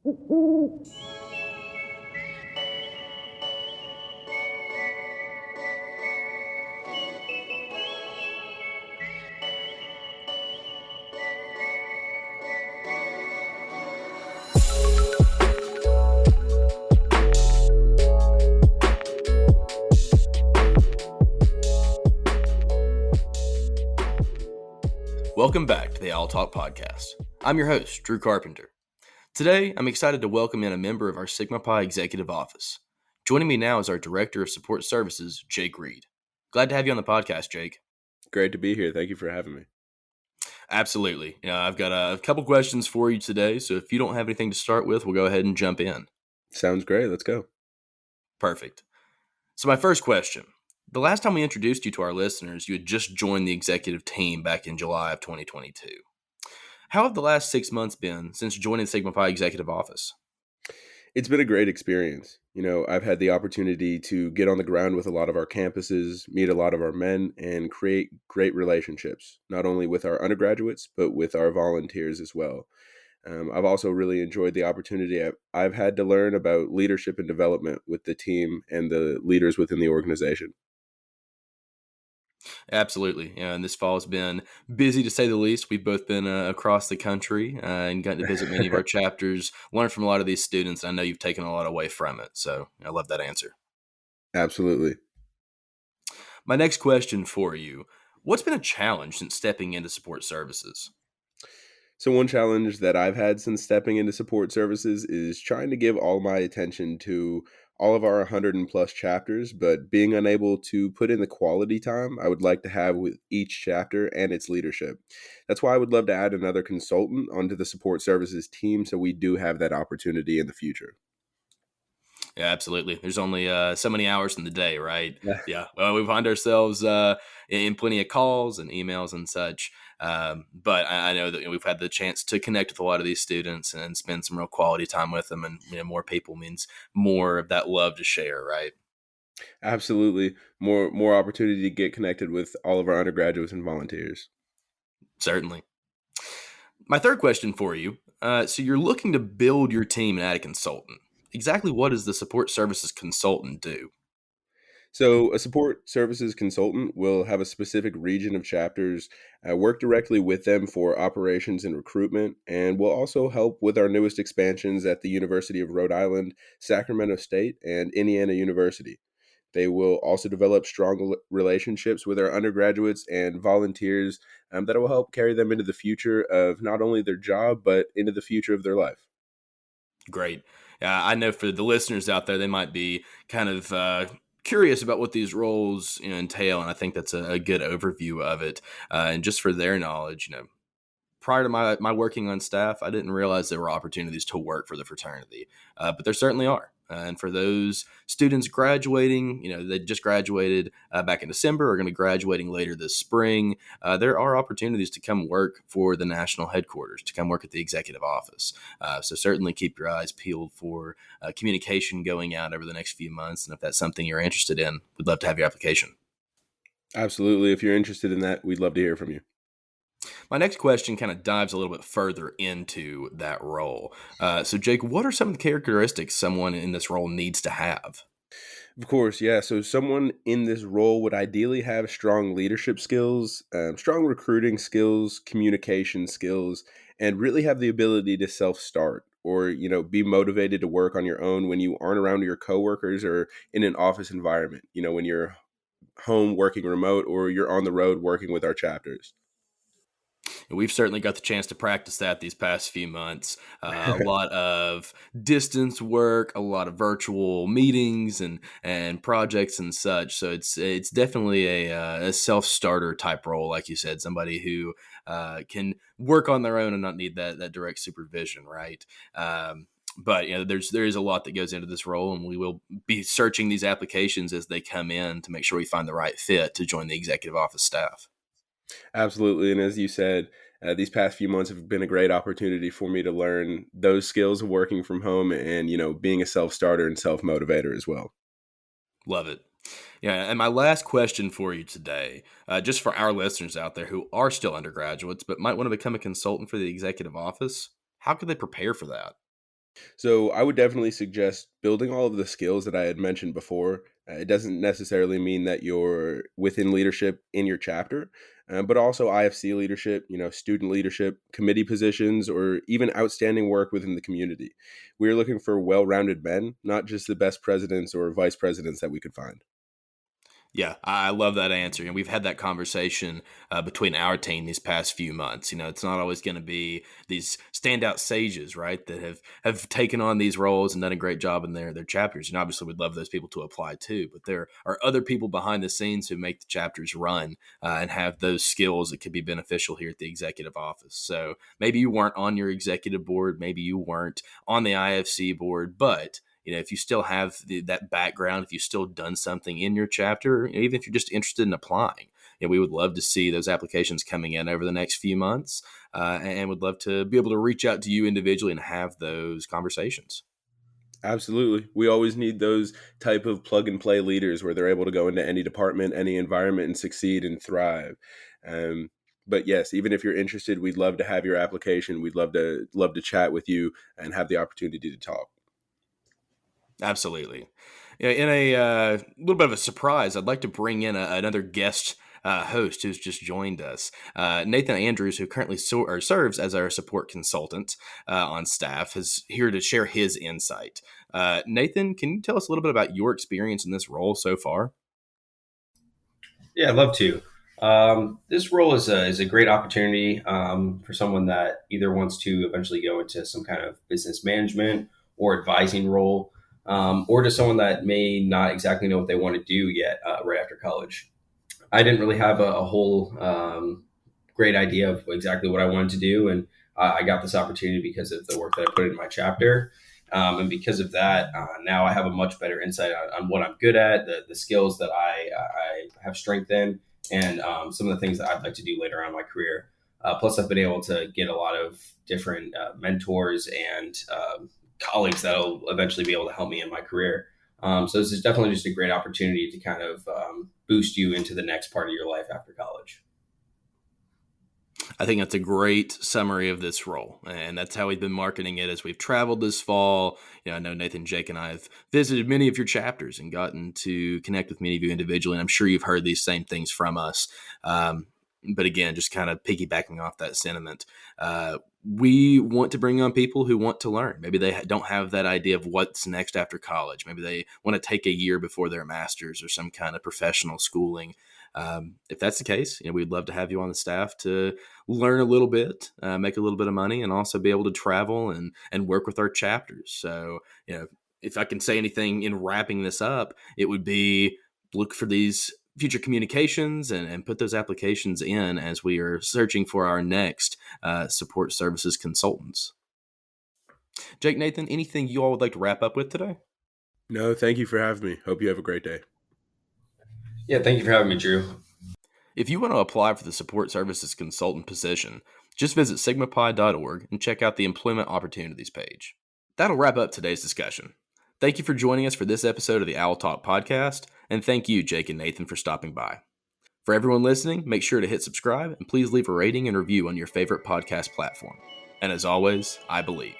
Welcome back to the Owl Talk podcast. I'm your host, Drew Carpenter. Today, I'm excited to welcome in a member of our Sigma Pi Executive Office. Joining me now is our Director of Support Services, Jake Reed. Glad to have you on the podcast, Jake. Great to be here. Thank you for having me. Absolutely. I've got a couple questions for you today, so if you don't have anything to start with, we'll go ahead and jump in. Sounds great. Let's go. Perfect. So my first question. The last time we introduced you to our listeners, you had just joined the executive team back in July of 2022. How have the last 6 months been since joining Sigma Pi Executive Office? It's been a great experience. I've had the opportunity to get on the ground with a lot of our campuses, meet a lot of our men, and create great relationships, not only with our undergraduates, but with our volunteers as well. I've also really enjoyed the opportunity I've had to learn about leadership and development with the team and the leaders within the organization. Absolutely. And this fall has been busy to say the least. We've both been across the country and gotten to visit many of our chapters, learn from a lot of these students. I know you've taken a lot away from it. So I love that answer. Absolutely. My next question for you. What's been a challenge since stepping into support services? So one challenge that I've had since stepping into support services is trying to give all my attention to all of our 100 and plus chapters, but being unable to put in the quality time I would like to have with each chapter and its leadership. That's why I would love to add another consultant onto the support services team so we do have that opportunity in the future. Yeah, absolutely. There's only so many hours in the day, right? Yeah. Yeah. Well, we find ourselves in plenty of calls and emails and such. But I know that we've had the chance to connect with a lot of these students and spend some real quality time with them. And more people means more of that love to share, right? Absolutely. More opportunity to get connected with all of our undergraduates and volunteers. Certainly. My third question for you. So you're looking to build your team and add a consultant. Exactly what does the support services consultant do? So, a support services consultant will have a specific region of chapters, work directly with them for operations and recruitment, and will also help with our newest expansions at the University of Rhode Island, Sacramento State, and Indiana University. They will also develop strong relationships with our undergraduates and volunteers that will help carry them into the future of not only their job, but into the future of their life. Great. I know for the listeners out there, they might be kind of curious about what these roles entail, and I think that's a good overview of it. And just for their knowledge, prior to my working on staff, I didn't realize there were opportunities to work for the fraternity, but there certainly are. And for those students graduating, they just graduated back in December, are going to be graduating later this spring. There are opportunities to come work for the national headquarters, to come work at the executive office. So certainly keep your eyes peeled for communication going out over the next few months. And if that's something you're interested in, we'd love to have your application. Absolutely. If you're interested in that, we'd love to hear from you. My next question kind of dives a little bit further into that role. So, Jake, what are some of the characteristics someone in this role needs to have? Of course, yeah. So someone in this role would ideally have strong leadership skills, strong recruiting skills, communication skills, and really have the ability to self-start or, be motivated to work on your own when you aren't around your coworkers or in an office environment, when you're home working remote or you're on the road working with our chapters. We've certainly got the chance to practice that these past few months. A lot of distance work, a lot of virtual meetings and projects and such. So it's definitely a self starter type role, like you said, somebody who can work on their own and not need that direct supervision, right? But there is a lot that goes into this role, and we will be searching these applications as they come in to make sure we find the right fit to join the executive office staff. Absolutely. And as you said, these past few months have been a great opportunity for me to learn those skills of working from home and, being a self-starter and self-motivator as well. Love it. Yeah, and my last question for you today, just for our listeners out there who are still undergraduates but might want to become a consultant for the executive office, how could they prepare for that? So I would definitely suggest building all of the skills that I had mentioned before. It doesn't necessarily mean that you're within leadership in your chapter, but also IFC leadership, student leadership, committee positions, or even outstanding work within the community. We're looking for well-rounded men, not just the best presidents or vice presidents that we could find. Yeah, I love that answer. And we've had that conversation between our team these past few months. It's not always going to be these standout sages, right, that have taken on these roles and done a great job in their chapters. And obviously, we'd love those people to apply too. But there are other people behind the scenes who make the chapters run and have those skills that could be beneficial here at the executive office. So maybe you weren't on your executive board, maybe you weren't on the IFC board, but if you still have that background, if you've still done something in your chapter, even if you're just interested in applying, we would love to see those applications coming in over the next few months, and would love to be able to reach out to you individually and have those conversations. Absolutely. We always need those type of plug and play leaders where they're able to go into any department, any environment and succeed and thrive. Um, but yes, even if you're interested, we'd love to have your application. We'd love to chat with you and have the opportunity to talk. Absolutely. Yeah, in a little bit of a surprise, I'd like to bring in another guest host who's just joined us. Nathan Andrews, who currently serves as our support consultant on staff, is here to share his insight. Nathan, can you tell us a little bit about your experience in this role so far? Yeah, I'd love to. This role is a great opportunity for someone that either wants to eventually go into some kind of business management or advising role, or to someone that may not exactly know what they want to do yet right after college. I didn't really have a whole great idea of exactly what I wanted to do, and I got this opportunity because of the work that I put in my chapter. And because of that, now I have a much better insight on what I'm good at, the skills that I have strength in, and some of the things that I'd like to do later on in my career. Plus, I've been able to get a lot of different mentors and colleagues that'll eventually be able to help me in my career. So this is definitely just a great opportunity to kind of boost you into the next part of your life after college. I think that's a great summary of this role. And that's how we've been marketing it as we've traveled this fall. I know Nathan, Jake, and I have visited many of your chapters and gotten to connect with many of you individually. And I'm sure you've heard these same things from us. But again, just kind of piggybacking off that sentiment, we want to bring on people who want to learn. Maybe they don't have that idea of what's next after college. Maybe they want to take a year before their master's or some kind of professional schooling. If that's the case, we'd love to have you on the staff to learn a little bit, make a little bit of money, and also be able to travel and work with our chapters. So, if I can say anything in wrapping this up, it would be look for these future communications and put those applications in as we are searching for our next support services consultants. Jake, Nathan, anything you all would like to wrap up with today? No, thank you for having me. Hope you have a great day. Yeah, thank you for having me, Drew. If you want to apply for the support services consultant position, just visit sigmapi.org and check out the employment opportunities page. That'll wrap up today's discussion. Thank you for joining us for this episode of the Owl Talk podcast, and thank you, Jake and Nathan, for stopping by. For everyone listening, make sure to hit subscribe and please leave a rating and review on your favorite podcast platform. And as always, I believe.